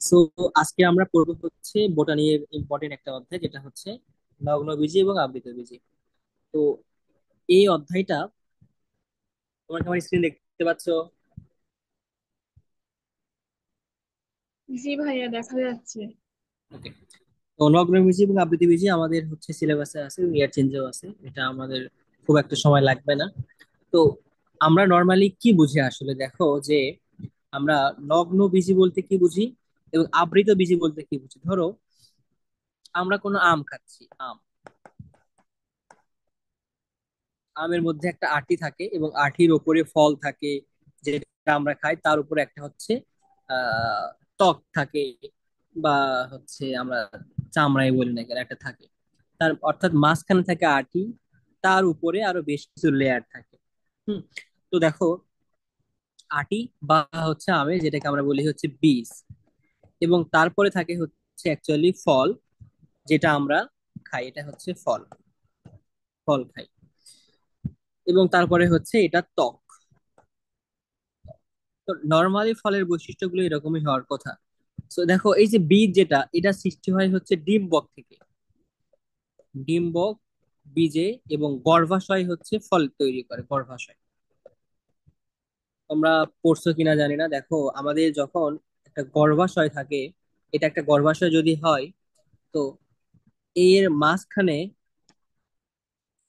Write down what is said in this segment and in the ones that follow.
So আজকে আমরা পড়বো হচ্ছে বোটানির ইম্পর্টেন্ট একটা অধ্যায়, যেটা হচ্ছে নগ্নবীজি এবং আবৃতবীজি। তো এই অধ্যায়টা তোমার আমার স্ক্রিন দেখতে পাচ্ছ? জি ভাইয়া, দেখা যাচ্ছে। ওকে। তো নগ্নবীজি এবং আবৃতবীজি আমাদের হচ্ছে সিলেবাসে আছে, ইয়ার চেঞ্জেও আছে, এটা আমাদের খুব একটা সময় লাগবে না। তো আমরা নর্মালি কি বুঝি আসলে, দেখো যে আমরা নগ্ন বীজি বলতে কি বুঝি এবং আবৃত বীজি বলতে কি বুঝি। ধরো আমরা কোনো আম খাচ্ছি, আমের মধ্যে একটা আঁটি থাকে এবং আঁটির ওপরে ফল থাকে, যেটা আমরা খাই। তার উপরে একটা হচ্ছে আহ ত্বক থাকে, বা হচ্ছে আমরা চামড়াই বলি না কেন, একটা থাকে। তার অর্থাৎ মাঝখানে থাকে আঁটি, তার উপরে আরো বেশ কিছু লেয়ার থাকে। হুম। তো দেখো, আঁটি বা হচ্ছে আমের, যেটাকে আমরা বলি হচ্ছে বীজ, এবং তারপরে থাকে হচ্ছে অ্যাকচুয়ালি ফল, যেটা আমরা খাই, এটা হচ্ছে ফল, ফল খাই। এবং তারপরে হচ্ছে এটা ত্বক। তো নর্মালি ফলের বৈশিষ্ট্যগুলো এরকমই হওয়ার কথা। তো দেখো, এই যে বীজ, যেটা এটা সৃষ্টি হয় হচ্ছে ডিম্বক থেকে। ডিম্বক বীজে, এবং গর্ভাশয় হচ্ছে ফল তৈরি করে, গর্ভাশয়। তোমরা পড়ছো কিনা জানি না, দেখো আমাদের যখন একটা গর্ভাশয় থাকে, এটা একটা গর্ভাশয় যদি হয়, তো এর মাঝখানে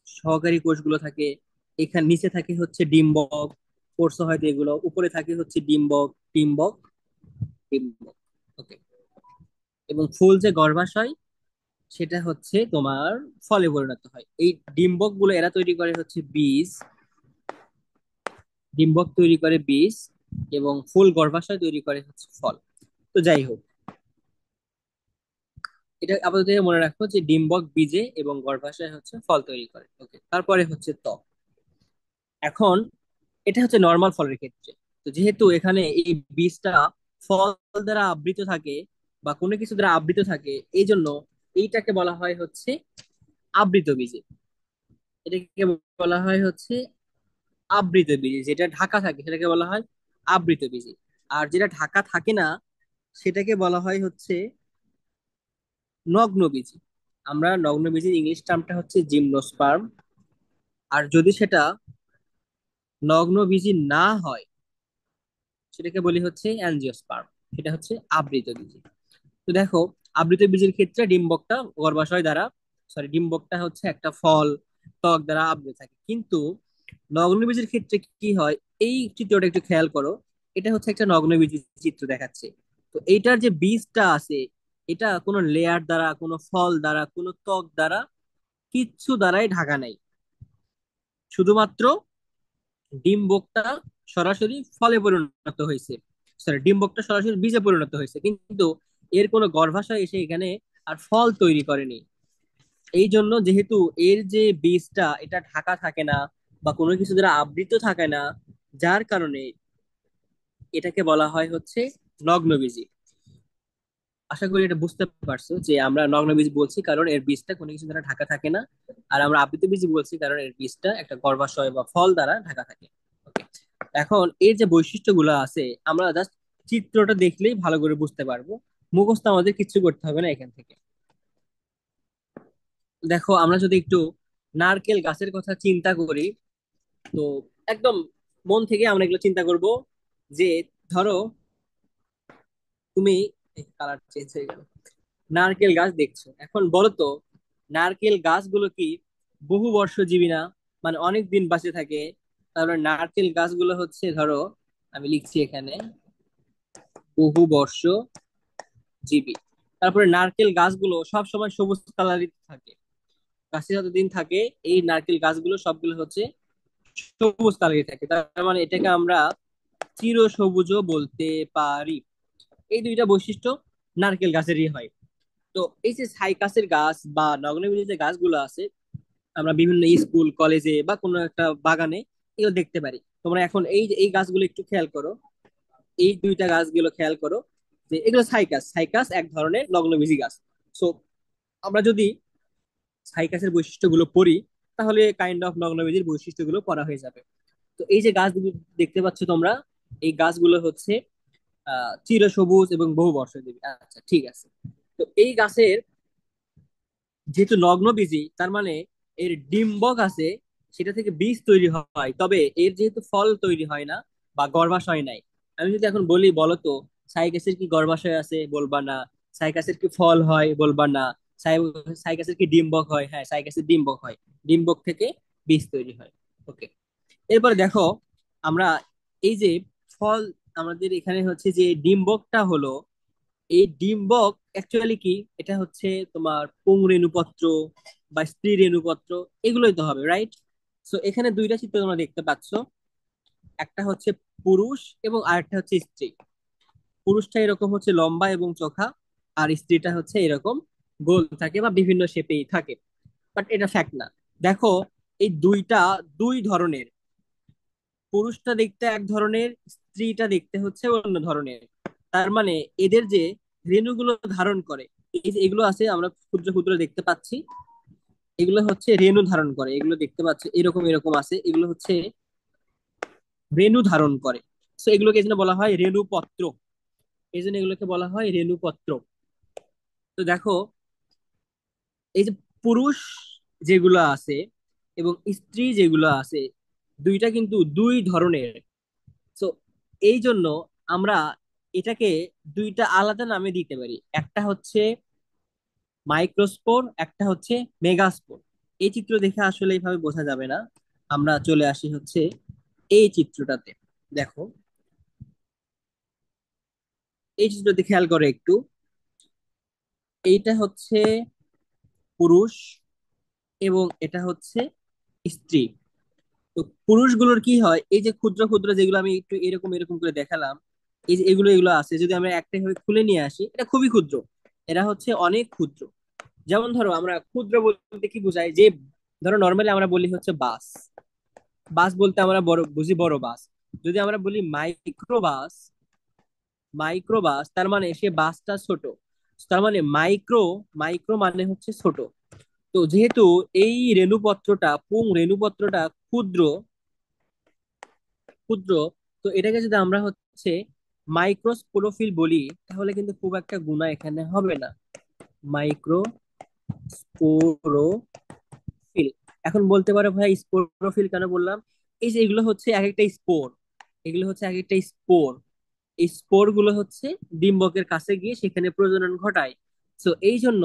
সহকারী কোষগুলো থাকে। এখানে নিচে থাকে হচ্ছে ডিম্বক, পড়ছো হয়তো এগুলো। উপরে থাকে হচ্ছে ডিম্বক, ডিম্বক, ডিম্বক। ওকে। এবং ফুল যে গর্ভাশয়, সেটা হচ্ছে তোমার ফলে পরিণত হয়। এই ডিম্বক গুলো এরা তৈরি করে হচ্ছে বীজ, ডিম্বক তৈরি করে বীজ, এবং ফুল গর্ভাশয় তৈরি করে হচ্ছে ফল। তো যাই হোক, এটা আপাতত মনে রাখো যে ডিম্বক বীজে এবং গর্ভাশয় হচ্ছে ফল তৈরি করে। ওকে, তারপরে হচ্ছে ত্বক। এখন এটা হচ্ছে নর্মাল ফলের ক্ষেত্রে। তো যেহেতু এখানে এই বীজটা ফল দ্বারা আবৃত থাকে, বা কোনো কিছু দ্বারা আবৃত থাকে, এই জন্য এইটাকে বলা হয় হচ্ছে আবৃত বীজ। এটাকে বলা হয় হচ্ছে আবৃত বীজ। যেটা ঢাকা থাকে সেটাকে বলা হয় আবৃত বীজ। আর যেটা ঢাকা থাকে না, সেটাকে বলা হয় হচ্ছে নগ্ন বীজ। আমরা নগ্ন বীজের ইংলিশ টার্মটা হচ্ছে জিমনোস্পার্ম। আর যদি সেটা নগ্ন বীজি না হয়, সেটাকে বলি হচ্ছে অ্যাঞ্জিওস্পার্ম। সেটা হচ্ছে আবৃত বীজ। তো দেখো, আবৃত বীজের ক্ষেত্রে ডিম্বকটা গর্ভাশয় দ্বারা, সরি, ডিম্বকটা হচ্ছে একটা ফল, ত্বক দ্বারা আবৃত থাকে। কিন্তু নগ্ন বীজের ক্ষেত্রে কি হয়, এই চিত্রটা একটু খেয়াল করো। এটা হচ্ছে একটা নগ্ন বীজের চিত্র দেখাচ্ছে। তো এইটার যে বীজটা আছে, এটা কোনো লেয়ার দ্বারা, কোনো ফল দ্বারা, কোনো ত্বক দ্বারা, কিচ্ছু দ্বারাই ঢাকা নাই। শুধুমাত্র ডিম্বকটা সরাসরি ফলে পরিণত হয়েছে, সরি, ডিম্বকটা সরাসরি বীজে পরিণত হয়েছে, কিন্তু এর কোনো গর্ভাশয় এসে এখানে আর ফল তৈরি করেনি। এই জন্য, যেহেতু এর যে বীজটা, এটা ঢাকা থাকে না বা কোনো কিছু দ্বারা আবৃত থাকে না, যার কারণে এটাকে বলা হয় হচ্ছে নগ্নবীজি। আশা করি এটা বুঝতে পারছো যে আমরা নগ্নবীজ বলছি কারণ এর বীজটা কোনো কিছু দ্বারা ঢাকা থাকে না, আর আমরা আবৃত বীজ বলছি কারণ এর বীজটা একটা গর্ভাশয় বা ফল দ্বারা ঢাকা থাকে। ওকে। এখন এর যে বৈশিষ্ট্যগুলো আছে, আমরা জাস্ট চিত্রটা দেখলেই ভালো করে বুঝতে পারবো। মুখস্থ আমাদের কিছু করতে হবে না এখান থেকে। দেখো, আমরা যদি একটু নারকেল গাছের কথা চিন্তা করি, তো একদম মন থেকে আমরা এগুলো চিন্তা করব। যে ধরো, তুমি, কালার চেঞ্জ হয়ে গেল, নারকেল গাছ দেখছো। এখন বলো তো, নারকেল গাছগুলো কি বহু বর্ষজীবী না? মানে অনেক দিন বাঁচে থাকে। তারপরে নারকেল গাছগুলো হচ্ছে, ধরো আমি লিখছি এখানে, বহু বর্ষ জীবী। তারপরে নারকেল গাছগুলো সব সময় সবুজ কালারই থাকে। গাছে যতদিন থাকে, এই নারকেল গাছগুলো সবগুলো হচ্ছে সবুজ কালারই থাকে। তার মানে এটাকে আমরা চির সবুজও বলতে পারি। এই দুইটা বৈশিষ্ট্য নারকেল গাছেরই হয়। তো এই যে সাইকাসের গাছ বা নগ্নবীজের যে গাছগুলো আছে, আমরা বিভিন্ন স্কুল কলেজে বা কোনো একটা বাগানে এগুলো দেখতে পারি। তোমরা এখন এই যে এই গাছগুলো একটু খেয়াল করো, এই দুইটা গাছগুলো খেয়াল করো, যে এগুলো সাইকাস। সাইকাস এক ধরনের নগ্নবীজি গাছ। সো আমরা যদি সাইকাসের বৈশিষ্ট্যগুলো পড়ি, তাহলে কাইন্ড অফ নগ্নবীজির বৈশিষ্ট্যগুলো পড়া হয়ে যাবে। তো এই যে গাছগুলো দেখতে পাচ্ছ তোমরা, এই গাছগুলো হচ্ছে চিরসবুজ এবং বহু বর্ষজীবী। আচ্ছা ঠিক আছে। তো এই গাছের যেহেতু নগ্নবীজী, তার মানে এর ডিম্বক আছে, সেটা থেকে বীজ তৈরি হয়, তবে এর যেহেতু ফল তৈরি হয় না বা গর্ভাশয় নাই। আমি যদি এখন বলি বলো তো, সাইকাসের কি গর্ভাশয় আছে, বলবা না। সাইকাসের কি ফল হয়, বলবা না। সাইকাসের কি ডিম্বক হয়, হ্যাঁ সাইকাসের ডিম্বক হয়। ডিম্বক থেকে বীজ তৈরি হয়। ওকে। এরপর দেখো, আমরা এই যে ফল, আমাদের এখানে হচ্ছে যে ডিম্বকটা হলো, এই ডিম্বক অ্যাকচুয়ালি কি, এটা হচ্ছে তোমার পুংরেণুপত্র বা স্ত্রী রেণুপত্র, এগুলোই তো হবে, রাইট? সো এখানে দুইটা চিত্র তোমরা দেখতে পাচ্ছ, একটা হচ্ছে পুরুষ এবং আরেকটা হচ্ছে স্ত্রী। পুরুষটা এরকম হচ্ছে লম্বা এবং চোখা, আর স্ত্রীটা হচ্ছে এরকম গোল থাকে বা বিভিন্ন শেপেই থাকে। বাট এটা ফ্যাক্ট না। দেখো, এই দুইটা দুই ধরনের, পুরুষটা দেখতে এক ধরনের, স্ত্রীটা দেখতে হচ্ছে অন্য ধরনের। তার মানে এদের যে রেণুগুলো ধারণ করে, এই যে এগুলো আছে আমরা ক্ষুদ্র ক্ষুদ্র দেখতে পাচ্ছি, এগুলো হচ্ছে রেণু ধারণ করে, এগুলো দেখতে পাচ্ছি এরকম এরকম আছে, এগুলো হচ্ছে রেণু ধারণ করে। তো এগুলোকে এই জন্য বলা হয় রেণুপত্র। এই জন্য এগুলোকে বলা হয় রেণুপত্র। তো দেখো, এই যে পুরুষ যেগুলো আছে এবং স্ত্রী যেগুলো আছে, দুইটা কিন্তু দুই ধরনের। তো এই জন্য আমরা এটাকে দুইটা আলাদা নামে দিতে পারি, একটা হচ্ছে মাইক্রোস্পোর, একটা হচ্ছে মেগাস্পোর। এই চিত্র দেখে আসলে এইভাবে বোঝা যাবে না, আমরা চলে আসি হচ্ছে এই চিত্রটাতে। দেখো, এই চিত্রতে খেয়াল করে একটু, এইটা হচ্ছে পুরুষ এবং এটা হচ্ছে স্ত্রী। তো পুরুষগুলোর কি হয়, এই যে ক্ষুদ্র ক্ষুদ্র যেগুলো আমি একটু এরকম এরকম করে দেখালাম, এই যে এগুলো এগুলো আছে, যদি আমরা একটা ভাবে খুলে নিয়ে আসি, এটা খুবই ক্ষুদ্র, এরা হচ্ছে অনেক ক্ষুদ্র। যেমন ধরো, আমরা ক্ষুদ্র বলতে কি বোঝাই, যে ধরো নর্মালি আমরা বলি হচ্ছে বাস। বাস বলতে আমরা বড় বুঝি, বড় বাস। যদি আমরা বলি মাইক্রোবাস, মাইক্রোবাস তার মানে সে বাসটা ছোট। তার মানে মাইক্রো, মাইক্রো মানে হচ্ছে ছোট। তো যেহেতু এই রেণুপত্রটা, পুং রেণুপত্রটা ক্ষুদ্র, ক্ষুদ্র, তো এটাকে যদি আমরা হচ্ছে মাইক্রোস্পোরোফিল বলি, তাহলে কিন্তু খুব একটা গুণা এখানে হবে না। মাইক্রোস্পোরোফিল। এখন বলতে পারো ভাই স্পোরোফিল কেন বললাম? এই যে এগুলো হচ্ছে এক একটা স্পোর, এগুলো হচ্ছে এক একটা স্পোর। এই স্পোর গুলো হচ্ছে ডিম্বকের কাছে গিয়ে সেখানে প্রজনন ঘটায়। তো এই জন্য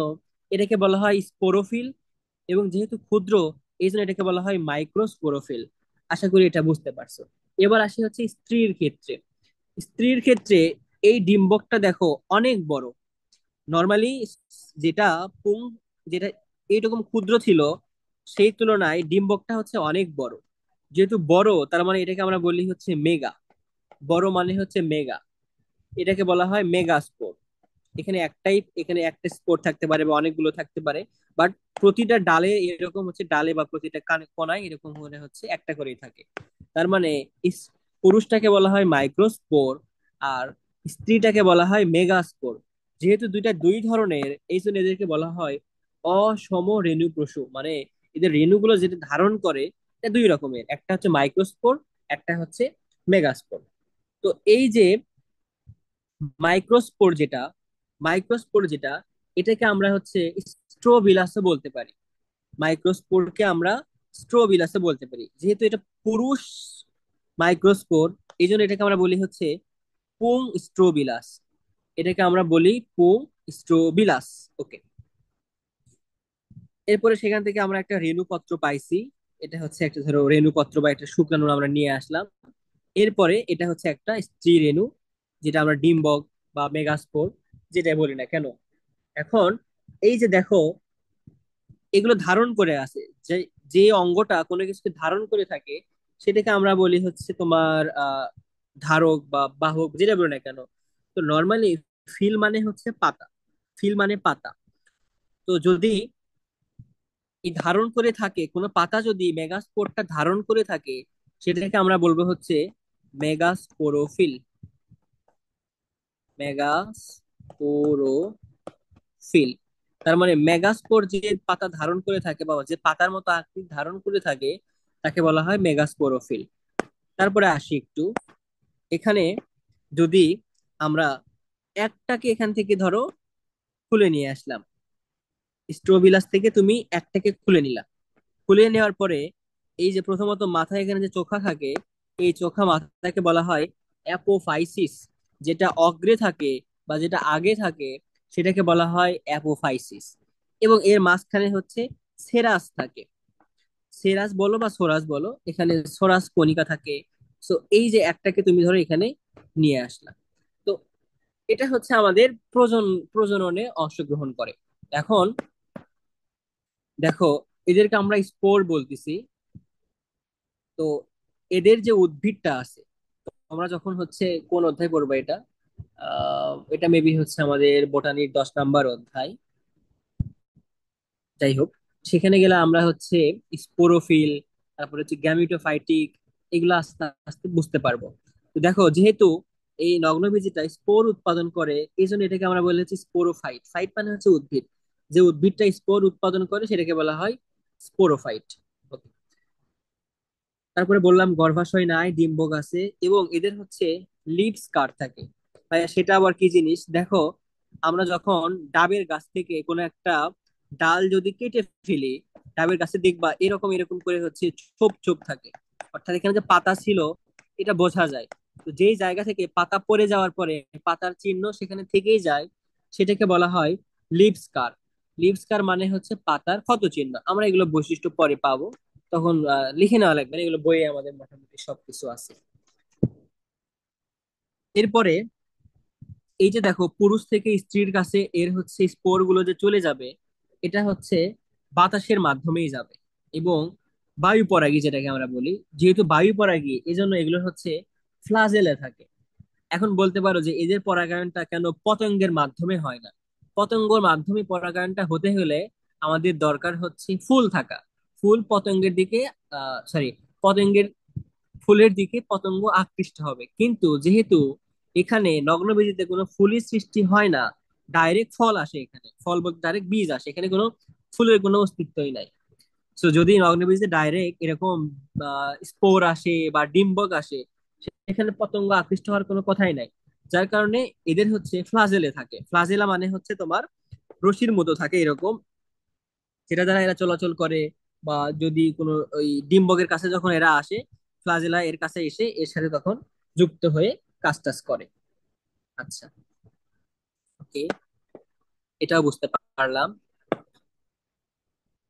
এটাকে বলা হয় স্পোরোফিল। এবং যেহেতু ক্ষুদ্র, এই জন্য এটাকে বলা হয় মাইক্রোস্পোরোফিল। আশা করি এটা বুঝতে পারছো। এবার আসি হচ্ছে স্ত্রীর ক্ষেত্রে। স্ত্রীর ক্ষেত্রে এই ডিম্বকটা দেখো অনেক বড়। নর্মালি যেটা পুং, যেটা এইরকম ক্ষুদ্র ছিল, সেই তুলনায় ডিম্বকটা হচ্ছে অনেক বড়। যেহেতু বড়, তার মানে এটাকে আমরা বলি হচ্ছে মেগা। বড় মানে হচ্ছে মেগা, এটাকে বলা হয় মেগা স্পোর। এখানে একটাই, এখানে একটা স্পোর থাকতে পারে বা অনেকগুলো থাকতে পারে, বাট প্রতিটা ডালে এরকম হচ্ছে, ডালে বা প্রতিটা কোনায় এরকম মনে হচ্ছে একটা করেই থাকে। তার মানে পুরুষটাকে বলা হয় মাইক্রোস্পোর, আর স্ত্রীটাকে বলা হয় মেগাস্পোর। যেহেতু দুইটা দুই ধরনের, এই জন্য এদেরকে বলা হয় অসম রেণুপ্রসূ। মানে এদের রেণুগুলো যেটা ধারণ করে, এটা দুই রকমের, একটা হচ্ছে মাইক্রোস্পোর, একটা হচ্ছে মেগাস্পোর। তো এই যে মাইক্রোস্পোর যেটা, মাইক্রোস্পোর যেটা, এটাকে আমরা হচ্ছে স্ট্রোবিলাসও বলতে পারি। মাইক্রোস্পোরকে আমরা স্ট্রোবিলাসও বলতে পারি। যেহেতু এটা পুরুষ মাইক্রোস্পোর, এই জন্য এটাকে আমরা বলি হচ্ছে পুং স্ট্রোবিলাস। এটাকে আমরা বলি পুং স্ট্রোবিলাস। ওকে। এরপরে সেখান থেকে আমরা একটা রেণুপত্র পাইছি। এটা হচ্ছে একটা ধরো রেণুপত্র বা একটা শুক্রাণু আমরা নিয়ে আসলাম। এরপরে এটা হচ্ছে একটা স্ত্রী রেণু, যেটা আমরা ডিম্বক বা মেগাস্পোর যেটা বলি না কেন। এখন এই যে দেখো, এগুলো ধারণ করে আছে, যে যে অঙ্গটা কোনো কিছুকে ধারণ করে থাকে, সেটাকে আমরা বলি হচ্ছে তোমার ধারক বা বাহক, যেটা বলি না কেন। তো নর্মালি ফিল মানে হচ্ছে পাতা, ফিল মানে পাতা। তো যদি এই ধারণ করে থাকে কোনো পাতা, যদি মেগাস্পোরটা ধারণ করে থাকে, সেটাকে আমরা বলবো হচ্ছে মেগাস্পোরোফিল। মেগাস্পোরোফিল। তার মানে মেগাস্পোর যে পাতা ধারণ করে থাকে বা যে পাতার মতো আকৃতি ধারণ করে থাকে, তাকে বলা হয় মেগাস্পোরোফিল। তারপরে আসি একটু এখানে, যদি আমরা একটাকে এখান থেকে ধরো খুলে নিয়ে আসলাম, স্ট্রোবিলাস থেকে তুমি একটাকে খুলে নিলা। খুলে নেওয়ার পরে এই যে প্রথমত মাথায় এখানে যে চোখা থাকে, এই চোখা মাথাকে বলা হয় অ্যাপোফাইসিস। যেটা অগ্রে থাকে বা যেটা আগে থাকে সেটাকে বলা হয় অ্যাপোফাইসিস। এবং এর মাঝখানে হচ্ছে সেরাস থাকে। সেরাস বলো বা সোরাস বলো, এখানে সোরাস কণিকা থাকে। তো এই যে একটাকে তুমি ধরো এখানে নিয়ে আসলা। তো এটা হচ্ছে আমাদের প্রজননে অংশগ্রহণ করে। এখন দেখো, এদেরকে আমরা স্পোর বলতেছি। তো এদের যে উদ্ভিদটা আছে, আমরা যখন হচ্ছে কোন অধ্যায় পড়বো এটা, এটা মেবি হচ্ছে আমাদের বোটানির 10 নাম্বার অধ্যায়, যাই হোক। সেখানে গেলে আমরা হচ্ছে স্পোরোফিল, তারপরে হচ্ছে গ্যামিটোফাইটিক, এগুলো আস্তে আস্তে বুঝতে পারবো। তো দেখো, যেহেতু এই নগ্নবীজিটা স্পোর উৎপাদন করে, এই জন্য এটাকে আমরা বলে হচ্ছে স্পোরোফাইট। ফাইট মানে হচ্ছে উদ্ভিদ। যে উদ্ভিদটা স্পোর উৎপাদন করে সেটাকে বলা হয় স্পোরোফাইট। তারপরে বললাম গর্ভাশয় নাই, ডিম্বক আছে, এবং এদের হচ্ছে লিভস কাট থাকে। ভাইয়া সেটা আবার কি জিনিস দেখো, আমরা যখন ডাবের গাছ থেকে কোনো একটা ডাল যদি কেটে ফেলি, ডাবের গাছে দেখবা এরকম এরকম করে হচ্ছে ছোপ ছোপ থাকে। অর্থাৎ এখানে যে পাতা ছিল এটা বোঝা যায়। তো যেই জায়গা থেকে পাতা পড়ে যাওয়ার পরে পাতার চিহ্ন সেখানে থেকেই যায়, সেটাকে বলা হয় লিভস কার। লিভস কার মানে হচ্ছে পাতার ক্ষত চিহ্ন। আমরা এগুলো বৈশিষ্ট্য পরে পাবো, তখন লিখে নেওয়া লাগবে না, এগুলো বইয়ে আমাদের মোটামুটি সবকিছু আছে। এরপরে এই যে দেখো, পুরুষ থেকে স্ত্রীর কাছে এর হচ্ছে স্পোর গুলো যে চলে যাবে, এটা হচ্ছে বাতাসের মাধ্যমেই যাবে। এবং বায়ু পরাগী যেটাকে আমরা বলি, যেহেতু বায়ু পরাগী এজন্য এগুলো হচ্ছে ফ্লাজেলে থাকে। এখন বলতে পারো যে এদের পরাগায়নটা কেন পতঙ্গের মাধ্যমে হয় না? পতঙ্গের মাধ্যমে পরাগায়নটা হতে হলে আমাদের দরকার হচ্ছে ফুল থাকা। ফুল পতঙ্গের দিকে, সরি, পতঙ্গের ফুলের দিকে পতঙ্গ আকৃষ্ট হবে। কিন্তু যেহেতু এখানে নগ্নবীজিতে কোনো ফুলের সৃষ্টি হয় না, ডাইরেক্ট ফল আসে, এখানে ফল বলতে ডাইরেক্ট বীজ আসে, এখানে কোনো ফুলের কোনো অস্তিত্বই নাই। তো যদি নগ্নবীজে ডাইরেক্ট এরকম স্পোর আসে বা ডিম্বক আসে, সেখানে পতঙ্গ আকৃষ্ট হওয়ার কোনো কথাই নাই। যার কারণে এদের হচ্ছে ফ্লাজেলে থাকে। ফ্লাজেলা মানে হচ্ছে তোমার রশির মতো থাকে এরকম, যেটা দ্বারা এরা চলাচল করে। বা যদি কোনো ওই ডিম্বকের কাছে যখন এরা আসে, ফ্লাজেলা এর কাছে এসে এর সাথে তখন যুক্ত হয়ে কাজ টাজ করে। আচ্ছা, ওকে, এটাও বুঝতে পারলাম।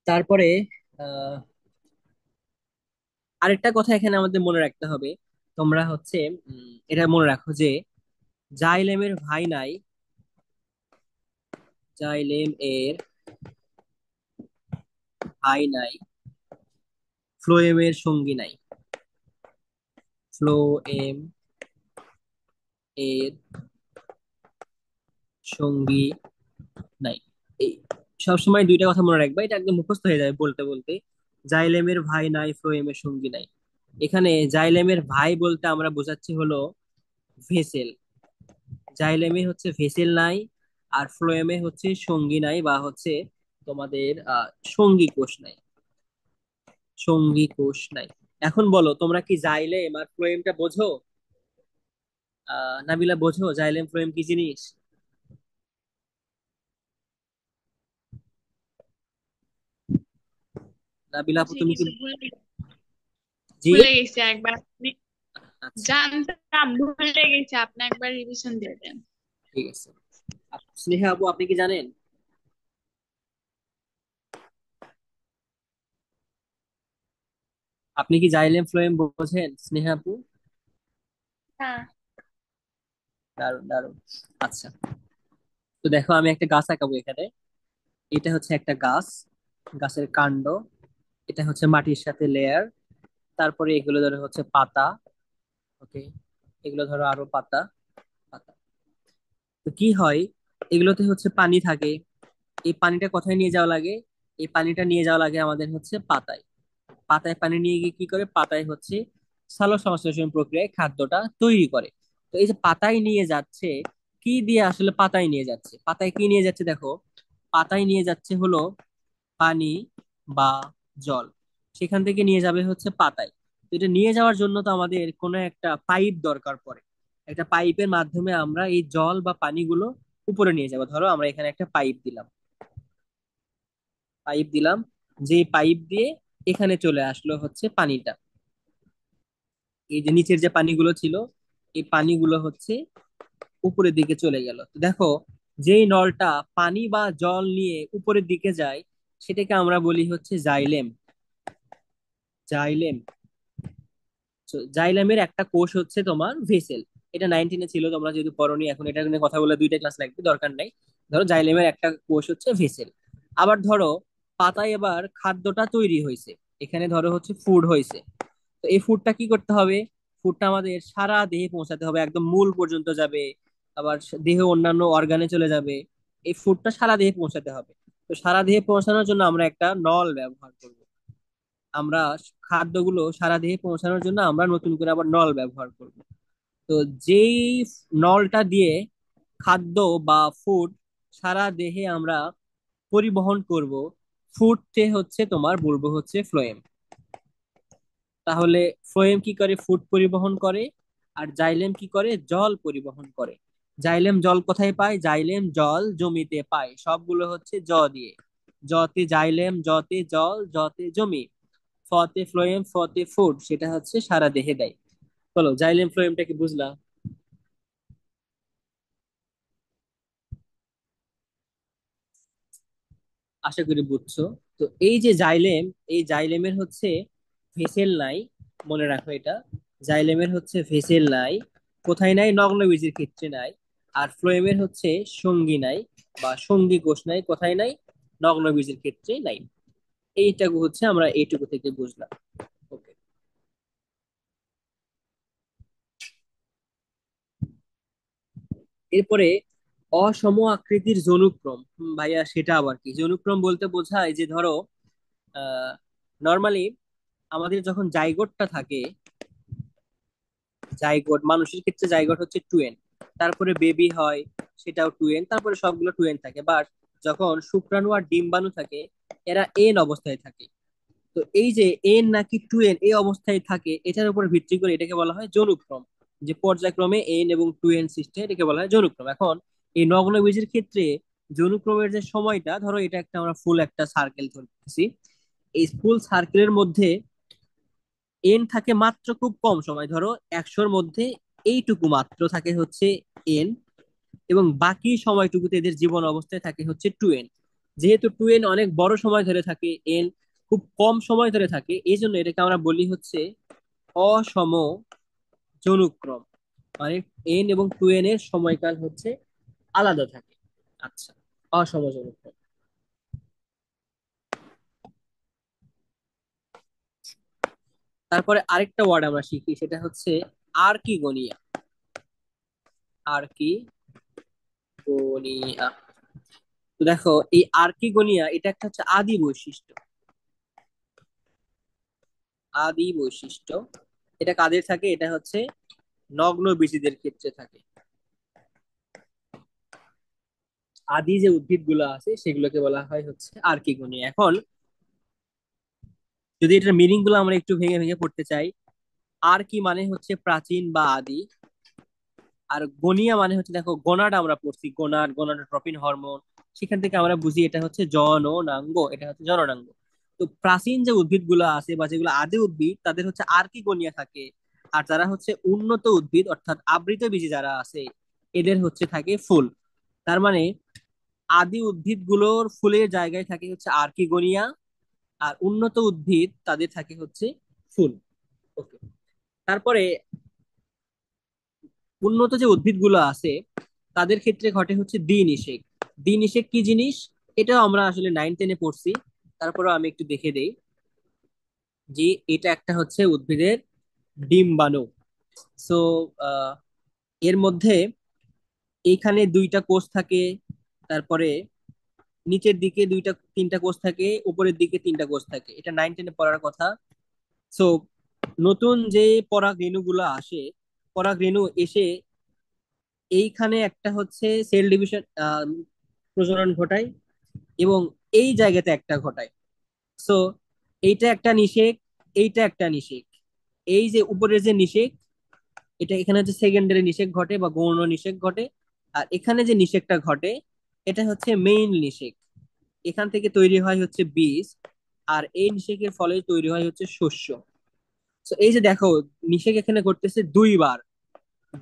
তারপরে আহ আরেকটা কথা এখানে আমাদের মনে রাখতে হবে। তোমরা হচ্ছে এটা মনে রাখো যে জাইলেমের ভাই নাই, জাইলেম এর ভাই নাই, ফ্লোয়েমের সঙ্গী নাই। ফ্লোয়েম এর সঙ্গী নাই। এই সবসময় দুইটা কথা মনে রাখবা, এটা একদম মুখস্থ হয়ে যাবে বলতে বলতে। জাইলেমের ভাই নাই, ফ্লোয়েমের সঙ্গী নাই। এখানে জাইলেমের ভাই বলতে আমরা বোঝাচ্ছি হলো ভেসেল। জাইলেমে হচ্ছে ভেসেল নাই, আর ফ্লোয়েমে হচ্ছে সঙ্গী নাই, বা হচ্ছে তোমাদের সঙ্গী কোষ নাই। সঙ্গী কোষ নাই। এখন বলো, তোমরা কি জাইলেম আর ফ্লোয়েমটা বোঝো? নাবিলা, বোঝো জাইলেম ফ্লোয়েম কি জিনিস? নাবিলা আপু, জি তুমি কি? কিছু জি। ভুলে গেছি একবার আচ্ছা, জানতাম, ভুলে গেছি, আপনি একবার রিভিশন দিয়ে দেন। ঠিক আছে। স্নেহা আপু, আপনি কি জানেন? আপনি কি জাইলেম ফ্লোয়েম বোঝেন স্নেহা আপু? হ্যাঁ। দারুন দারুন। আচ্ছা, তো দেখো আমি একটা গাছ আঁকাবো এখানে। এটা হচ্ছে একটা গাছ, গাছের কাণ্ড। এটা হচ্ছে মাটির সাথে লেয়ার। তারপরে এগুলো ধরো হচ্ছে পাতা। ওকে, এগুলো ধরো আরো পাতা। পাতা, তো কি হয়, এগুলোতে হচ্ছে পানি থাকে। এই পানিটা কোথায় নিয়ে যাওয়া লাগে? এই পানিটা নিয়ে যাওয়া লাগে আমাদের হচ্ছে পাতায়। পাতায় পানি নিয়ে গিয়ে কি করে, পাতায় হচ্ছে সালোক সংশ্লেষণ প্রক্রিয়ায় খাদ্যটা তৈরি করে। তো এই যে পাতায় নিয়ে যাচ্ছে, কি দিয়ে আসলে পাতায় নিয়ে যাচ্ছে, পাতায় কি নিয়ে যাচ্ছে দেখো, পাতায় নিয়ে যাচ্ছে হলো পানি বা জল। সেখান থেকে নিয়ে যাবে হচ্ছে পাতায়। তো এটা নিয়ে যাওয়ার জন্য তো আমাদের কোনো একটা পাইপ দরকার পড়ে। একটা পাইপের মাধ্যমে আমরা এই জল বা পানিগুলো উপরে নিয়ে যাবো। ধরো আমরা এখানে একটা পাইপ দিলাম, যে পাইপ দিয়ে এখানে চলে আসলো হচ্ছে পানিটা। এই যে নিচের যে পানিগুলো ছিল, এই পানিগুলো হচ্ছে উপরের দিকে চলে গেল। তো দেখো, যেই নলটা পানি বা জল নিয়ে উপরের দিকে যায়, সেটাকে আমরা বলি হচ্ছে জাইলেম। জাইলেমের একটা কোষ হচ্ছে তোমার ভেসেল। এটা 19-এ ছিল, তোমরা যেহেতু পড়োনি, এখন এটা নিয়ে কথা বলে 2টা ক্লাস লাগবে, দরকার নাই। ধরো জাইলেমের একটা কোষ হচ্ছে ভেসেল। আবার ধরো পাতায় এবার খাদ্যটা তৈরি হয়েছে, এখানে ধরো হচ্ছে ফুড হয়েছে। তো এই ফুডটা কি করতে হবে? ফুডটা আমাদের সারা দেহে পৌঁছাতে হবে, একদম মূল পর্যন্ত যাবে, আবার দেহে অন্যান্য অর্গানে চলে যাবে। এই ফুডটা সারা দেহে পৌঁছাতে হবে। তো সারা দেহে পৌঁছানোর জন্য আমরা একটা নল ব্যবহার করব। আমরা খাদ্যগুলো সারা দেহে পৌঁছানোর জন্য আমরা নতুন করে আবার নল ব্যবহার করব। তো যেই নলটা দিয়ে খাদ্য বা ফুড সারা দেহে আমরা পরিবহন করব, ফুডতে হচ্ছে তোমার বলবো হচ্ছে ফ্লোয়েম। তাহলে ফ্লোয়েম কি করে? ফুড পরিবহন করে। আর জাইলেম কি করে? জল পরিবহন করে। জাইলেম জল কোথায় পায়? জাইলেম জল জমিতে পায়। সবগুলো হচ্ছে জ দিয়ে। জতে জাইলেম, জতে জল, জতে জমি। ফতে ফ্লোয়েম, ফতে ফুড, সেটা হচ্ছে সারা দেহে দেয়। বলো, জাইলেম ফ্লোয়েমটা কি বুঝলা? আশা করি বুঝছো। তো এই যে জাইলেম, এই জাইলেমের হচ্ছে ভেসেল নাই, মনে রাখো এটা। জাইলেমের হচ্ছে ভেসেল নাই। কোথায় নাই? নগ্নবীজের ক্ষেত্রে নাই। আর ফ্লোয়েমের হচ্ছে সঙ্গী নাই, বা সঙ্গী কোষ নাই। কোথায় নাই? নগ্নবীজের ক্ষেত্রে নাই। এইটাকে হচ্ছে আমরা এইটুকু থেকে বুঝলাম। ওকে। এরপরে অসম আকৃতির জনুক্রম। ভাইয়া, সেটা আবার কি? জনুক্রম বলতে বোঝায় যে ধরো, আহ নর্মালি আমাদের যখন জাইগোটটা থাকে, জাইগোট মানুষের ক্ষেত্রে জাইগোট হচ্ছে 2n। তারপরে বেবি হয়, সেটাও 2n। তারপরে সবগুলো 2n থাকে। বাট যখন শুক্রাণু আর ডিম্বাণু থাকে, এরা এন অবস্থায় থাকে। তো এই যে এন নাকি 2n এই অবস্থায় থাকে, এটার উপর ভিত্তি করে এটাকে বলা হয় জনুক্রম। যে পর্যায়ক্রমে এন এবং 2n সৃষ্টি হয়, এটাকে বলা হয় জনুক্রম। এখন এই নগ্ন বীজের ক্ষেত্রে জনুক্রমের যে সময়টা, ধরো এটা একটা আমরা ফুল একটা সার্কেল ধরতেছি। এই ফুল সার্কেলের মধ্যে এন থাকে মাত্র খুব কম সময়, ধরো 100-র মধ্যে এইটুকু মাত্র থাকে হচ্ছে এন। এবং বাকি সময়টুকুতে এদের জীবন অবস্থায় থাকে হচ্ছে 2n। যেহেতু 2n অনেক বড় সময় ধরে থাকে, এন খুব কম সময় ধরে থাকে, এই জন্য এটাকে আমরা বলি হচ্ছে অসম জনুক্রম। মানে এন এবং 2n এর সময়কাল হচ্ছে আলাদা থাকে। আচ্ছা, অসম জনুক্রম। তারপরে আরেকটা ওয়ার্ড আমরা শিখি, সেটা হচ্ছে আর্কিগোনিয়া। আর্কিগোনিয়া। তো দেখো, এই আর্কিগোনিয়া এটা একটা হচ্ছে আদি বৈশিষ্ট্য। এটা কাদের থাকে? এটা হচ্ছে নগ্ন বীজীদের ক্ষেত্রে থাকে। আদি যে উদ্ভিদ গুলো আছে, সেগুলোকে বলা হয় হচ্ছে আর্কিগোনিয়া। এখন যদি এটার মিনিং গুলো আমরা একটু ভেঙে ভেঙে পড়তে চাই, আর কি মানে হচ্ছে প্রাচীন বা আদি। আর গনিয়া মানে হচ্ছে, দেখো গোনাড আমরা পড়ছি, গোনাডোট্রপিন হরমোন, সেখান থেকে আমরা বুঝি এটা হচ্ছে জননাঙ্গ, এটা হচ্ছে জননাঙ্গ। তো প্রাচীন যে উদ্ভিদ গুলো আছে বা যেগুলো আদি উদ্ভিদ, তাদের হচ্ছে আর্কিগোনিয়া থাকে। আর যারা হচ্ছে উন্নত উদ্ভিদ অর্থাৎ আবৃত বীজী যারা আছে, এদের হচ্ছে থাকে ফুল। তার মানে আদি উদ্ভিদ গুলোর ফুলের জায়গায় থাকে হচ্ছে আর্কিগোনিয়া, আর উন্নত উদ্ভিদ তাদের থাকে হচ্ছে ফুল। ওকে। তারপরে উন্নত যে উদ্ভিদগুলো আছে, তাদের ক্ষেত্রে ঘটে হচ্ছে দ্বিনিষেক। দ্বিনিষেক কি জিনিস? এটাও আমরা আসলে 9-10-এ পড়ছি, তারপরে আমি একটু দেখে দেই যে এটা একটা হচ্ছে উদ্ভিদের ডিম্বাণু। সো এর মধ্যে এইখানে দুইটা কোষ থাকে, তারপরে নিচের দিকে দুইটা তিনটা কোষ থাকে, উপরের দিকে তিনটা কোষ থাকে। এটা 9-10-এ পড়ার কথা। সো নতুন যে পরাগ রেণুগুলো আসে, পরাগ রেণু এসে এইখানে একটা হচ্ছে সেল ডিভিশন, প্রজনন ঘটায়, এবং এই জায়গাতে একটা ঘটায়। সো এইটা একটা নিষেক, এইটা একটা নিষেক। এই যে উপরের যে নিষেক, এটা এখানে হচ্ছে সেকেন্ডারি নিষেক ঘটে বা গৌণ নিষেক ঘটে। আর এখানে যে নিষেকটা ঘটে এটা হচ্ছে মেইন নিষেক। এখান থেকে তৈরি হয় হচ্ছে বীজ। আর এই নিষেকের ফলে তৈরি হয় হচ্ছে শস্য। তো এই যে দেখো, নিষেক এখানে ঘটতেছে দুইবার।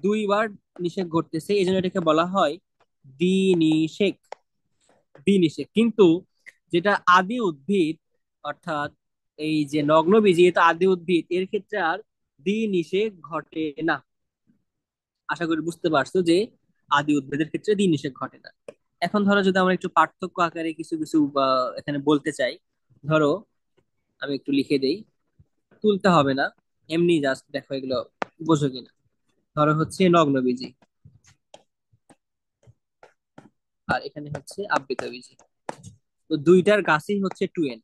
দুইবার নিষেক ঘটতেছে, এই জন্য এটাকে বলা হয় দ্বিনিষেক। দ্বিনিষেক। কিন্তু যেটা আদি উদ্ভিদ, অর্থাৎ এই যে নগ্নবীজি, এটা আদি উদ্ভিদ, এর ক্ষেত্রে আর দ্বিনিষেক ঘটে না। আশা করি বুঝতে পারছো যে আদি উদ্ভিদের ক্ষেত্রে দ্বিনিষেক ঘটে না। এখন ধরো যদি আমরা একটু পার্থক্য আকারে কিছু কিছু এখানে বলতে চাই। ধরো আমি একটু লিখে দেই, তুলতে হবে না, এমনি জাস্ট দেখো এগুলো বোঝো কিনা। ধরো হচ্ছে নগ্নবীজি, আর এখানে হচ্ছে আবৃতবীজি। তো দুইটার গাছই হচ্ছে টুয়েন।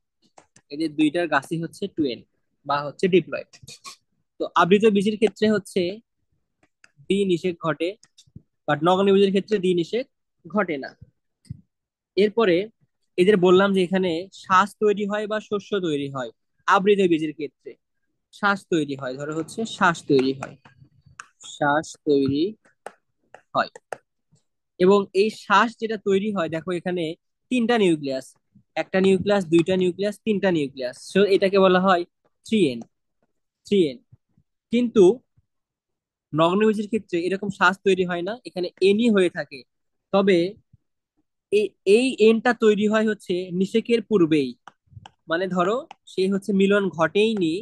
এদের দুইটার গাছই হচ্ছে টুয়েন বা হচ্ছে ডিপ্লয়েড। তো আবৃত বীজের ক্ষেত্রে হচ্ছে দ্বিনিষেক ঘটে, বাট নগ্নবীজের ক্ষেত্রে দ্বিনিষেক ঘটে না। এরপরে এদের বললাম যে এখানে শ্বাস তৈরি হয় বা শস্য তৈরি হয়। আবৃত বীজের ক্ষেত্রে শ্বাস তৈরি হয়, ধরো হচ্ছে শ্বাস তৈরি হয়, শ্বাস তৈরি হয়। এবং এই শ্বাস যেটা তৈরি হয়, দেখো এখানে তিনটা নিউক্লিয়াস, একটা নিউক্লিয়াস, দুইটা নিউক্লিয়াস, তিনটা নিউক্লিয়াস, সো এটাকে বলা হয় থ্রি এন। Three N. কিন্তু নগ্নবীজের ক্ষেত্রে এরকম শ্বাস তৈরি হয় না, এখানে এনই হয়ে থাকে। তবে এই এই এনটা তৈরি হয় হচ্ছে নিষেকের পূর্বেই। মানে ধরো সে হচ্ছে মিলন ঘটেইনি,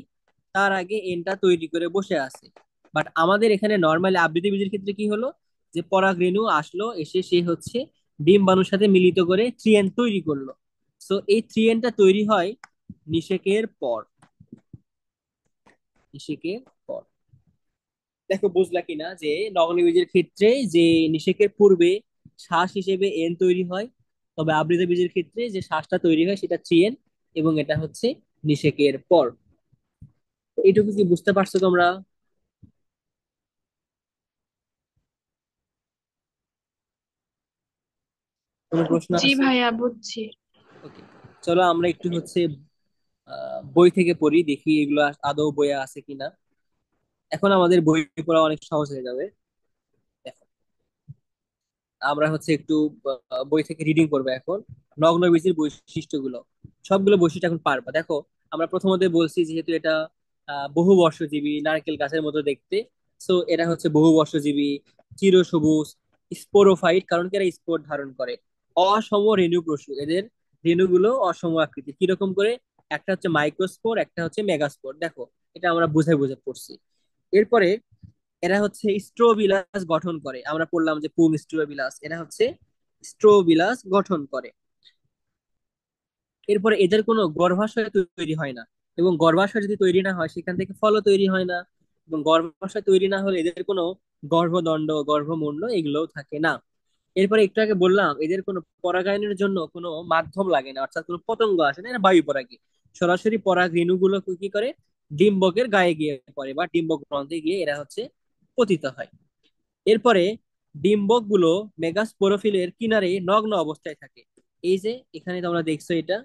তার আগে এনটা তৈরি করে বসে আছে। বাট আমাদের এখানে নর্মালি আবৃতি বীজের ক্ষেত্রে কি হলো, যে পরাগরেণু আসলো, এসে সে হচ্ছে ডিম্বাণুর সাথে মিলিত করে থ্রি এন তৈরি করলো। সো এই থ্রি এনটা তৈরি হয় নিষেকের পর। নিষেকের পর। দেখো বুঝলা কিনা যে নগ্নবীজের ক্ষেত্রে যে নিষেকের পূর্বে শ্বাস হিসেবে এন তৈরি হয়, তবে আবৃত বীজের ক্ষেত্রে যে শ্বাসটা তৈরি হয় সেটা থ্রি এন, এবং এটা হচ্ছে নিষেকের পর। তো এইটুকু কি বুঝতে পারছো তোমরা? কোনো প্রশ্ন জি আছে? ভাইয়া, বুঝছি। ওকে, চলো আমরা একটু হচ্ছে বই থেকে পড়ি, দেখি এগুলো আদৌ বইয়ে আছে কিনা। এখন আমাদের বই পড়া অনেক সহজ হয়ে যাবে। দেখো, আমরা হচ্ছে একটু বই থেকে রিডিং করবো এখন। নগ্নবীজের বৈশিষ্ট্যগুলো, সবগুলো বৈশিষ্ট্য এখন পারবা। দেখো, আমরা প্রথমত বলছি যেহেতু এটা বহু বর্ষজীবী, নারকেল গাছের মতো দেখতে। সো এরা হচ্ছে বহু বর্ষজীবী, চিরসবুজ, স্পোরোফাইট, কারণ কি এরা স্পোর ধারণ করে। অসম রেণু প্রসূ এদের, রেণুগুলো অসম আকৃতি। কিরকম করে? একটা হচ্ছে মাইক্রোস্পোর, একটা হচ্ছে মেগাস্পোর। দেখো, এটা আমরা বুঝে বুঝে পড়ছি। এরপরে এরা হচ্ছে স্ট্রোবিলাস গঠন করে, আমরা পড়লাম যে পুম স্ট্রোবিলাস, এরা হচ্ছে স্ট্রোবিলাস গঠন করে। এরপরে এদের কোনো গর্ভাশয় তৈরি হয় না, এবং গর্ভাশয় যদি তৈরি না হয় সেখান থেকে ফলও তৈরি হয় না। এবং গর্ভাশয় তৈরি না হলে এদের কোনো গর্ভদণ্ড, গর্ভমুণ্ড এগুলোও থাকে না। এরপরে একটু আগে বললাম এদের কোনো পরাগায়নের জন্য কোনো মাধ্যম লাগে না, অর্থাৎ কোনো পতঙ্গ আসে না, এরা বায়ু পরাগী। সরাসরি পরাগ রেণুগুলো কি করে, ডিম্বকের গায়ে গিয়ে পড়ে বা ডিম্বক গ্রন্থে গিয়ে এরা হচ্ছে পতিত হয়। এরপরে ডিম্বক গুলো মেগাস্পোরোফিলের কিনারে নগ্ন অবস্থায় থাকে। এই যে এখানে তোমরা দেখছো এটা,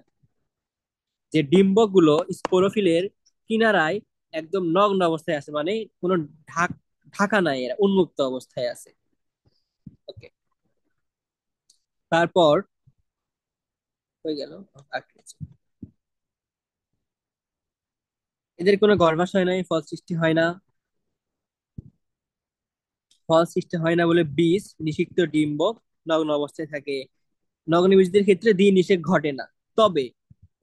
যে ডিম্বক গুলো স্পোরোফিলের কিনারায় একদম নগ্ন অবস্থায় আছে, মানে কোনো ঢাক ঢাকা নাই, এরা উন্মুক্ত অবস্থায় আছে। ওকে, তারপর হয়ে গেল। আচ্ছা, এদের কোনো গর্ভাশয় নাই, ফল সৃষ্টি হয় না। ফল সৃষ্টি হয় না বলে বীজ নিষিক্ত ডিম্বক নগ্ন অবস্থায় থাকে। নগ্নবীজদের ক্ষেত্রে দ্বিনিষেক ঘটে না। তবে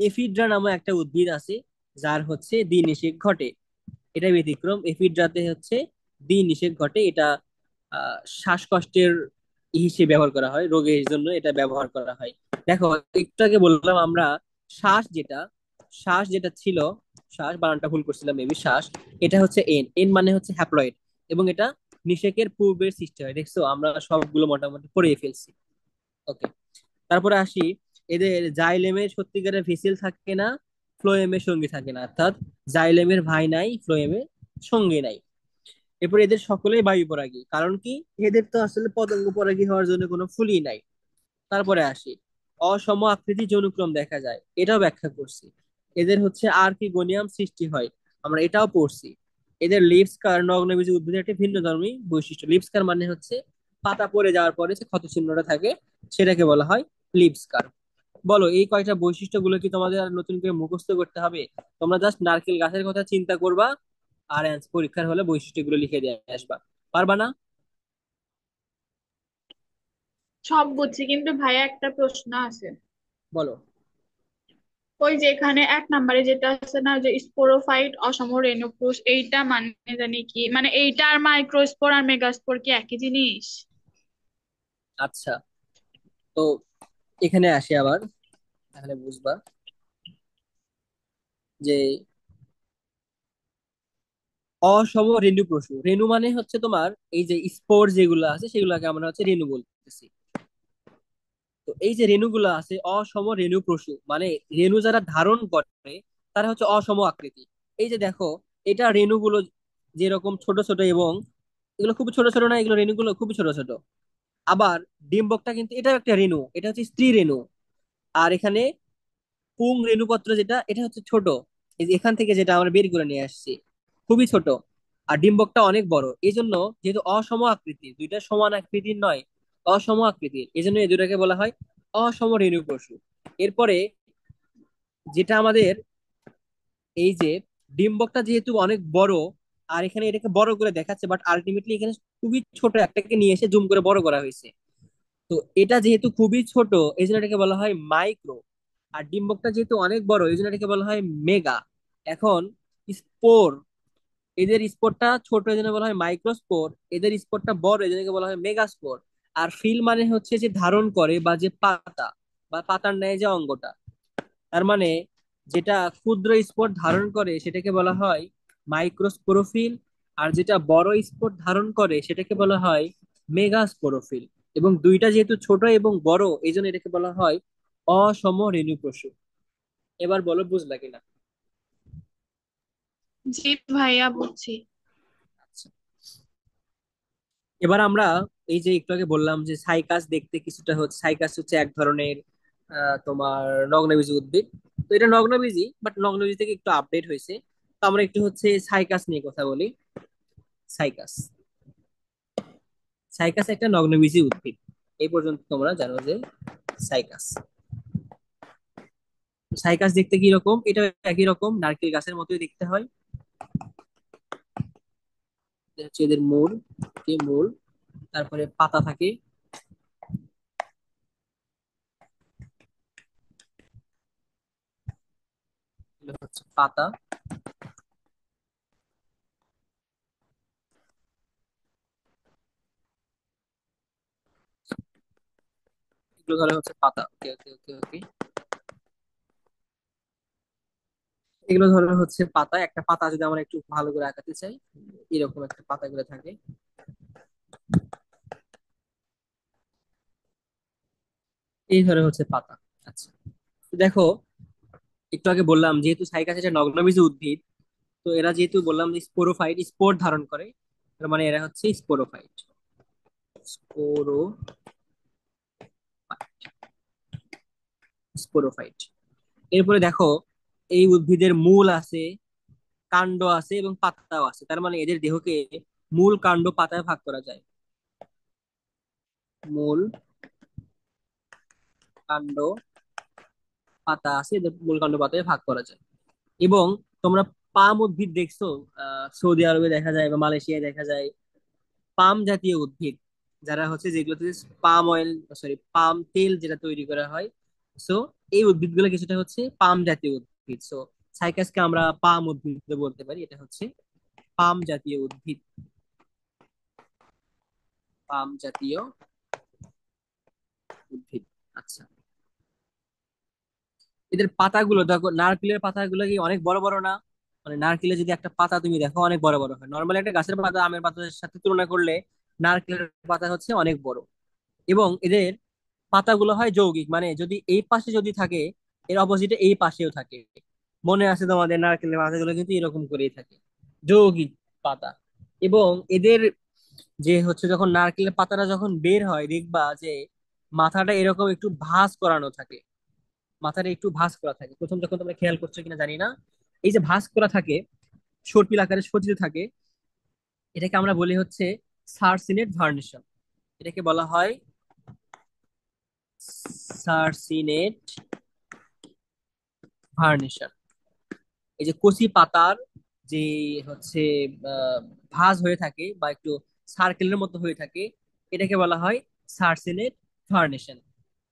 এফিড্রা নামে একটা উদ্ভিদ আছে যার হচ্ছে দ্বিনিষেক ঘটে। এটা ব্যতিক্রম, এফিড্রাতে হচ্ছে দ্বিনিষেক ঘটে। এটা শ্বাসকষ্টের হিসেবে ব্যবহার করা হয়, রোগের জন্য এটা ব্যবহার করা হয়। দেখো, একটু আগে বললাম আমরা শ্বাস যেটা, শ্বাস যেটা ছিল, শ্বাস বানানটা ভুল করছিলাম মেবি, শ্বাস এটা হচ্ছে এন, এন মানে হচ্ছে হ্যাপ্লয়েড। এবং এটা নিষেকের পূর্বের সৃষ্টি হয়। দেখছো আমরা সবগুলো মোটামুটি পড়ে ফেলছি। ওকে, তারপরে আসি, এদের জাইলেমের সত্যিকারের ভেসেল থাকে না, ফ্লোয়েমের সঙ্গী থাকে না, অর্থাৎ জাইলেমের ভাই নাই, ফ্লোয়েমের সঙ্গী নাই। এরপর এদের সকলেই বায়ু পরাগী, কারণ কি, এদের তো আসলে পতঙ্গ পরাগী হওয়ার জন্য কোনো ফুলই নাই। তারপরে আসি, অসম আকৃতি যৌনক্রম দেখা যায়, এটাও ব্যাখ্যা করছি। এদের হচ্ছে আর্কিগোনিয়াম সৃষ্টি হয়, আমরা এটাও পড়ছি। এদের লিভস্কার নগ্নবীজী উদ্ভিদের একটি ভিন্নধর্মী বৈশিষ্ট্য। লিভস্কার মানে হচ্ছে পাতা পড়ে যাওয়ার পরে যে ক্ষত চিহ্নটা থাকে সেটাকে বলা হয় লিভস্কার। বলো এই কয়টা বৈশিষ্ট্যগুলো কি তোমাদের আর নতুন করে মুখস্থ করতে হবে? তোমরা জাস্ট নারকেল গাছের কথা চিন্তা করবা আর পরীক্ষার হলে বৈশিষ্ট্যগুলো লিখে দিয়ে আসবা। পারবা না? সব বুঝছি, কিন্তু ভাইয়া একটা প্রশ্ন আছে। বলো। ওই যে এখানে 1 নম্বরে যেটা আছে না, যে স্পোরোফাইট অসম রেণুক্রুশ, এইটা মানে জানি কি, মানে এইটা আর মাইক্রোস্পোর আর মেগাস্পোর কি একই জিনিস? আচ্ছা, তো এখানে আসি আবার, তাহলে বুঝবা যে অসম রেণু পশু, রেণু মানে হচ্ছে তোমার এই যে স্পোর যেগুলো আছে সেগুলোকে আমরা হচ্ছে রেণু বলতেছি। তো এই যে রেণুগুলো আছে অসম রেণু পশু, মানে রেণু যারা ধারণ করে তারা হচ্ছে অসম আকৃতি। এই যে দেখো, এটা রেণুগুলো যেরকম ছোট ছোট, এবং এগুলো খুব ছোট ছোট না, এগুলো রেণুগুলো খুব ছোট ছোট। আবার ডিম্বকটা কিন্তু এটা একটা রেণু, এটা হচ্ছে স্ত্রী রেণু। আর এখানে পুং রেণুপত্র যেটা, এটা হচ্ছে ছোট। এই যে এখান থেকে যেটা আমরা বের করে নিয়ে আসছি, খুবই ছোট। আর ডিম্বকটা অনেক বড়, এই জন্য যেহেতু অসম আকৃতির, দুইটা সমান আকৃতির নয়, অসম আকৃতির, এই জন্য এই দুটাকে বলা হয় অসম রেণু পশু। এরপরে যেটা আমাদের এই যে ডিম্বকটা যেহেতু অনেক বড়, আর এখানে এটাকে বড় করে দেখাচ্ছে, বাট আলটিমেটলি এখানে খুবই ছোট একটাকে নিয়ে এসে জুম করে বড় করা হয়েছে। তো এটা যেহেতু খুবই ছোট, এই জন্য এটাকে বলা হয় মাইক্রো। আর ডিম্বকটা যেহেতু অনেক বড়, এই জন্য এটাকে বলা হয় মেগা। এখন স্পোর, এদের স্পোরটা ছোট এই জন্য বলা হয় মাইক্রোস্পোর, এদের স্পোরটা বড় এই জন্য একে বলা হয় মেগাস্পোর। আর ফিল মানে হচ্ছে যে ধারণ করে বা যে পাতা বা পাতার ন্যায় যে অঙ্গটা, তার মানে যেটা ক্ষুদ্র স্পোর ধারণ করে সেটাকে বলা হয় মাইক্রোস্পোরোফিল। আর যেটা বড় স্পোর ধারণ করে সেটাকে বলা হয় মেগাস্পোরোফিল। এবং দুইটা যেহেতু ছোট এবং বড়, এই জন্য এটাকে বলা হয় অসম রেণু পশু। এবার বলো বুঝলা কিনা? জি ভাইয়া, বুঝছি। আচ্ছা, এবার আমরা এই যে একটু আগে বললাম যে সাইকাস দেখতে কিছুটা হচ্ছে, সাইকাস হচ্ছে এক ধরনের তোমার নগ্নবীজী উদ্ভিদ। তো এটা নগ্নবীজী, বাট নগ্নবীজী থেকে একটু আপডেট হয়েছে। তো আমরা একটু হচ্ছে সাইকাস নিয়ে কথা বলি। সাইকাস, সাইকাস একটা নগ্নবীজী উদ্ভিদ। এই পর্যন্ত তোমরা জানো যে সাইকাস, সাইকাস দেখতে কি রকম? এটা একই রকম নারকেল গাছের মতোই দেখতে হয়। এটা হচ্ছে এদের মূল, কি মূল, তারপরে পাতা থাকে, এগুলো হচ্ছে পাতা। এগুলো ধরে হচ্ছে পাতা, ওকে ওকে ওকে ওকে। এগুলো ধরে হচ্ছে পাতা, একটা পাতা যদি আমরা একটু ভালো করে আঁকাতে চাই, এরকম একটা পাতা গুলো থাকে। এই ধরে হচ্ছে পাতা। আচ্ছা, তো দেখো, একটু আগে বললাম যেহেতু সাইকাস এটা নগ্নবীজী উদ্ভিদ, তো এরা যেহেতু বললাম যে স্পোরোফাইট, স্পোর ধারণ করে, তার মানে এরা হচ্ছে স্পোরোফাইট। স্পোরো স্পোরোফাইট। এরপরে দেখো, এই উদ্ভিদের মূল আছে, কাণ্ড আছে এবং পাতাও আছে, তার মানে এদের দেহকে মূল, কাণ্ড, পাতায় ভাগ করা যায়। মূল, কাণ্ড, পাতা আছে, এদের মূল, কাণ্ড, পাতায় ভাগ করা যায়। এবং তোমরা পাম উদ্ভিদ দেখছো, সৌদি আরবে দেখা যায় বা মালয়েশিয়ায় দেখা যায়, পাম জাতীয় উদ্ভিদ যারা হচ্ছে, যেগুলোতে পাম অয়েল, সরি পাম তেল যেটা তৈরি করা হয়। সো এই উদ্ভিদগুলো কিছুটা হচ্ছে পাম জাতীয় উদ্ভিদ। সো সাইকাসকে আমরা পাম উদ্ভিদ বলতে পারি, এটা হচ্ছে পাম জাতীয় উদ্ভিদ। পাম জাতীয় উদ্ভিদ। আচ্ছা, এদের পাতাগুলো দেখো, নারকেলের পাতাগুলো কি অনেক বড় বড় না? মানে নারকেলের যদি একটা পাতা তুমি দেখো অনেক বড় বড় হয়, নর্মালি একটা গাছের পাতা আমের পাতার সাথে তুলনা করলে নারকেলের পাতা হচ্ছে অনেক বড়। এবং এদের পাতাগুলো হয় যৌগিক, মানে যদি এই পাশে যদি থাকে, এর অপোজিটে এই পাশেও থাকে। মনে আছে তোমাদের নারকেলের পাতাগুলো কিন্তু এরকম করেই থাকে, যৌগিক পাতা। এবং এদের যে হচ্ছে যখন নারকেলের পাতাটা যখন বের হয় দেখবা যে মাথাটা এরকম একটু ভাঁজ করানো থাকে, মাথাটা একটু ভাঁজ করা থাকে প্রথম, যখন তোমরা খেয়াল করছো কিনা জানি না। এই যে ভাঁজ করা থাকে, সর্পিল আকারে সজ্জিত থাকে, এটাকে আমরা বলি হচ্ছে সার্সিনেট ভার্নিশন। এটাকে বলা হয় সার্সিনেট ভার্নিশন। এই যে কচি পাতার যে হচ্ছে আহ, ভাঁজ হয়ে থাকে বা একটু সার্কেলের মতো হয়ে থাকে, এটাকে বলা হয় সার্সিনেট ভার্নিশন।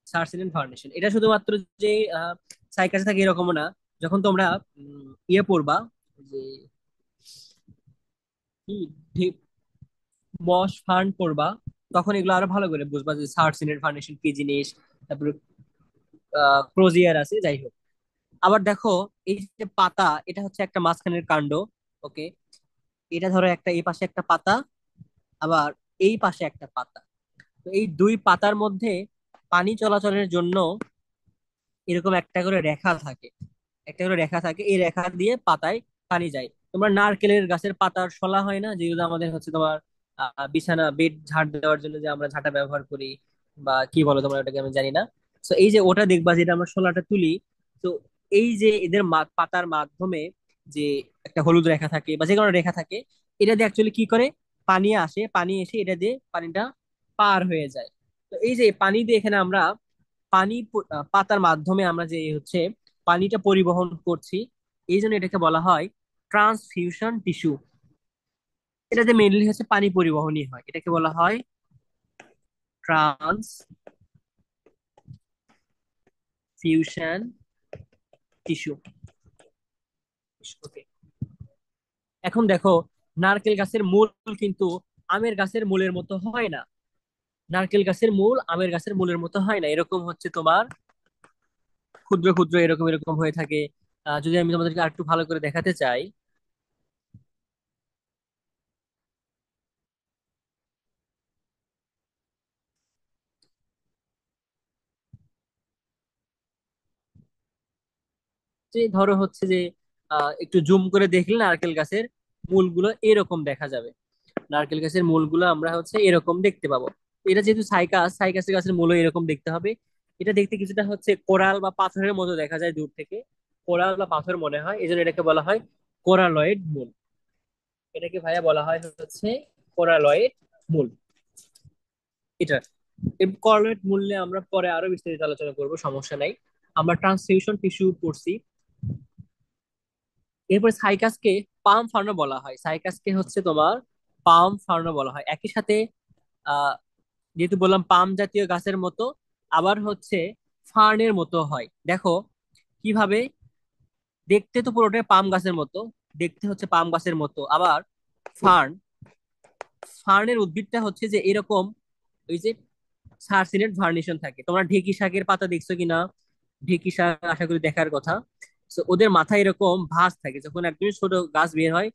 সার্সিনেট ভার্নিশন এটা শুধুমাত্র যে সাইকাসে থাকে এরকমও না। যখন তোমরা ইয়ে পড়বা, যে কি মশ ফান্ড পড়বা, তখন এগুলো আরো ভালো করে বুঝবা যে সার্সিনেট ভার্নিশন কি জিনিস। তারপরে ক্রোজিয়ার আছে, যাই হোক। আবার দেখো, এই যে পাতা, এটা হচ্ছে একটা মাঝখানের কাণ্ড। ওকে, এটা ধরো একটা এই পাশে একটা পাতা, আবার এই পাশে একটা পাতা। তো এই দুই পাতার মধ্যে পানি চলাচলের জন্য এরকম একটা করে রেখা থাকে। একটা করে রেখা থাকে, এই রেখা দিয়ে পাতায় পানি যায়। তোমরা নারকেলের গাছের পাতার শলা হয় না, যেগুলো আমাদের হচ্ছে তোমার বিছানা বেড ঝাড় দেওয়ার জন্য যে আমরা ঝাঁটা ব্যবহার করি, বা কি বলো তোমরা ওটাকে, আমি জানি না। তো এই যে ওটা দেখবা, যেটা আমরা শলাটা তুলি, তো এই যে এদের পাতার মাধ্যমে যে একটা হলুদ রেখা থাকে বা যে কোনো রেখা থাকে, এটা দিয়ে অ্যাকচুয়ালি কি করে, পানি আসে, পানি এসে এটা দিয়ে পানিটা পার হয়ে যায়। তো এই যে পানি দিয়ে এখানে আমরা পাতার মাধ্যমে আমরা যে হচ্ছে পানিটা পরিবহন করছি, এই জন্য এটাকে বলা হয় ট্রান্সফিউশন টিস্যু। এটাতে মেইনলি হচ্ছে পানি পরিবহনই হয়, এটাকে বলা হয় ট্রান্সফিউশন টিস্যু। ওকে, এখন দেখো, নারকেল গাছের মূল কিন্তু আমের গাছের মূলের মতো হয় না। নারকেল গাছের মূল আমের গাছের মূলের মতো হয় না, এরকম হচ্ছে তোমার ক্ষুদ্র ক্ষুদ্র এরকম এরকম হয়ে থাকে। যদি আমি তোমাদেরকে আরেকটু ভালো করে দেখাতে চাই, যে ধরো হচ্ছে যে একটু জুম করে দেখলে নারকেল গাছের মূলগুলো এরকম দেখা যাবে। নারকেল গাছের মূলগুলো আমরা হচ্ছে এরকম দেখতে পাবো। এটা যেহেতু সাইকাসের গাছের মূলও এরকম দেখতে হবে। এটা দেখতে কিছুটা হচ্ছে কোরাল বা পাথরের মতো দেখা যায় দূর থেকে। কোরাল বা পাথর মনে হয়, এই জন্য এটাকে বলা হয় কোরালয়েড মূল। এটাকে ভাইয়া বলা হয় হচ্ছে কোরালয়েড মূল। এটা এই কোরালয়েড মূল্যে আমরা পরে আরো বিস্তারিত আলোচনা করব, সমস্যা নাই। আমরা ট্রান্সফিউশন টিস্যু পড়ছি। এরপরে সাইকাসকে পাম ফার্নো বলা হয়। সাইকাসকে হচ্ছে তোমার পাম ফার্নো বলা হয় একই সাথে। আহ যেহেতু বললাম পাম জাতীয় গাছের মতো, আবার হচ্ছে ফার্নের মতো হয়। দেখো কিভাবে, দেখতে তো পুরোটাই পাম গাছের মতো, দেখতে হচ্ছে পাম গাছের মতো। আবার ফার্ন, ফার্নের উদ্ভিদটা হচ্ছে যে এরকম, ওই যে সার্সিনেট ভার্নিশন থাকে। তোমরা ঢেকি শাকের পাতা দেখছো কিনা? ঢেকি শাক আশা করি দেখার কথা। তো ওদের মাথায় এরকম ভাঁজ থাকে, যখন একদমই ছোট গাছ বের হয়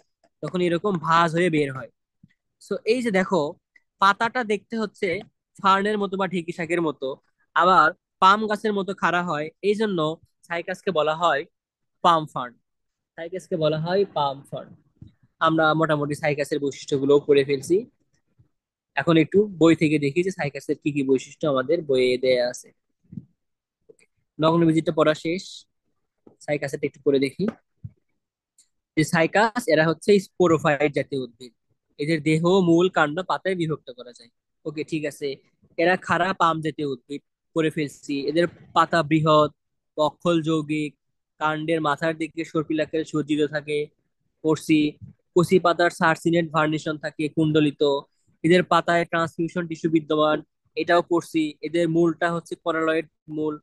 তখন এরকম ভাঁজ হয়ে বের হয়। তো এই যে দেখো, পাতাটা দেখতে হচ্ছে ফার্নের মতো বা ঢেকি শাকের মতো, আবার পাম গাছের মতো খাড়া হয়, এই জন্য সাইকাসকে বলা হয় পাম ফার্ন। সাইকাসকে বলা হয় পাম ফার্ন। আমরা মোটামুটি সাইকাসের বৈশিষ্ট্যগুলো পড়ে ফেলছি। এখন একটু বই থেকে দেখি যে সাইকাসের কি কি বৈশিষ্ট্য আমাদের বইয়ে দেয়া আছে। নগ্ন ভিজিটটা পড়া শেষ, সাইকাসেরটা একটু পড়ে দেখি। যে সাইকাস এরা হচ্ছে স্পোরোফাইট জাতীয় উদ্ভিদ। এদের দেহ, মূল, কাণ্ড, পাতায় বিভক্ত করা যায়। ওকে, ঠিক আছে। এরা খাড়া পাম জাতীয় উদ্ভিদ, করে ফেলছি। এদের পাতা বৃহৎ, অক্ষল যৌগিক, কাণ্ডের মাথার দিকে সর্পিল আকারে সজ্জিত থাকে, পড়ছি। কচি পাতার সার্সিনেট ভার্নিশন থাকে কুণ্ডলিত। এদের পাতায় ট্রান্সমিশন টিস্যু বিদ্যমান, এটাও পড়ছি। এদের মূলটা হচ্ছে করালয়েড মূল,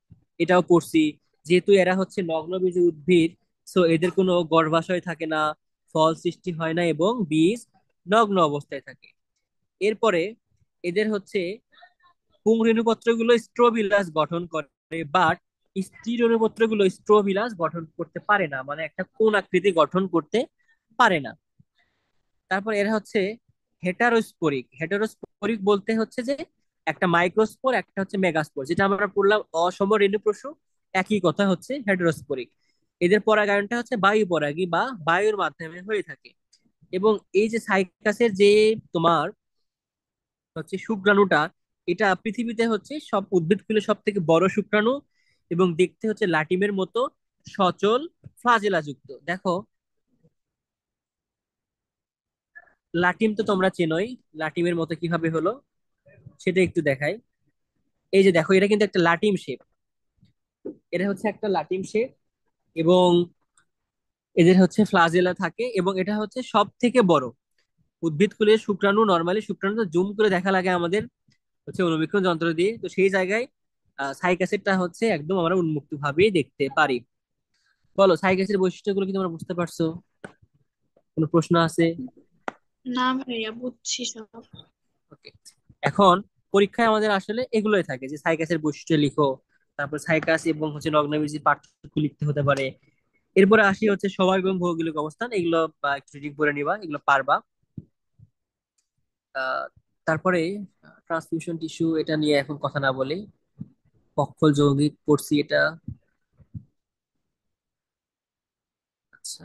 এটাও পড়ছি। যেহেতু এরা হচ্ছে নগ্নবীজ উদ্ভিদ, সো এদের কোনো গর্ভাশয় থাকে না, ফল সৃষ্টি হয় না, এবং বীজ নগ্ন অবস্থায় থাকে। এরপরে এদের হচ্ছে পুংরেণুপত্র গুলো স্ট্রোবিলাস গঠন করে, বাট স্ত্রী গুলো স্ট্রোবিলাস গঠন করতে পারে না, মানে একটা কোন আকৃতি গঠন করতে পারে না। তারপর এরা হচ্ছে হেটারোস্পোরিক। হেটারোস্পোরিক বলতে হচ্ছে যে একটা মাইক্রোস্পোর, একটা হচ্ছে মেগাস্পোর, যেটা আমরা পড়লাম অসম রেণুপ্রসূ, একই কথা হচ্ছে হেটারোস্পোরিক। এদের পরাগায়নটা হচ্ছে বায়ু পরাগী বা বায়ুর মাধ্যমে হয়ে থাকে। এবং এই যে সাইকাসের যে তোমার হচ্ছে শুক্রাণুটা, এটা পৃথিবীতে হচ্ছে সব উদ্ভিদকুলে সব থেকে বড় শুক্রাণু, এবং দেখতে হচ্ছে লাটিমের মতো সচল ফ্লাজেলা যুক্ত। দেখো লাটিম তো তোমরা চেনোই, লাটিমের মতো কিভাবে হলো সেটা একটু দেখাই। এই যে দেখো, এটা কিন্তু একটা লাটিম শেপ, এটা হচ্ছে একটা লাটিম শেপ, এবং এদের হচ্ছে ফ্লাজেলা থাকে, এবং এটা হচ্ছে সব থেকে বড় উদ্ভিদকুলের শুক্রাণু। নর্মালি শুক্রাণু তো জুম করে দেখা লাগে আমাদের হচ্ছে অনুবীক্ষণ যন্ত্র দিয়ে, তো সেই জায়গায় সাইক অ্যাসিডটা হচ্ছে একদম আমরা উন্মুক্ত ভাবেই দেখতে পারি। বলো, সাইক অ্যাসিডের বৈশিষ্ট্যগুলো কি তোমরা বুঝতে পারছো? কোনো প্রশ্ন আছে? না ভাইয়া, বুঝছি সব। ওকে। এখন পরীক্ষায় আমাদের আসলে এগুলোই থাকে, যে সাইকাসের বৈশিষ্ট্য লিখো, তারপর সাইকাস এবং হচ্ছে নগ্নবীজির পার্থক্য লিখতে হতে পারে। এরপরে আসি হচ্ছে স্বভাব এবং ভৌগোলিক অবস্থান, এগুলো একটু রিডিং করে নিবা, এগুলো পারবা। আহ, তারপরে ট্রান্সমিশন টিস্যু, এটা নিয়ে এখন কথা না বলি। পক্ষল যৌগিক পড়ছি এটা। আচ্ছা,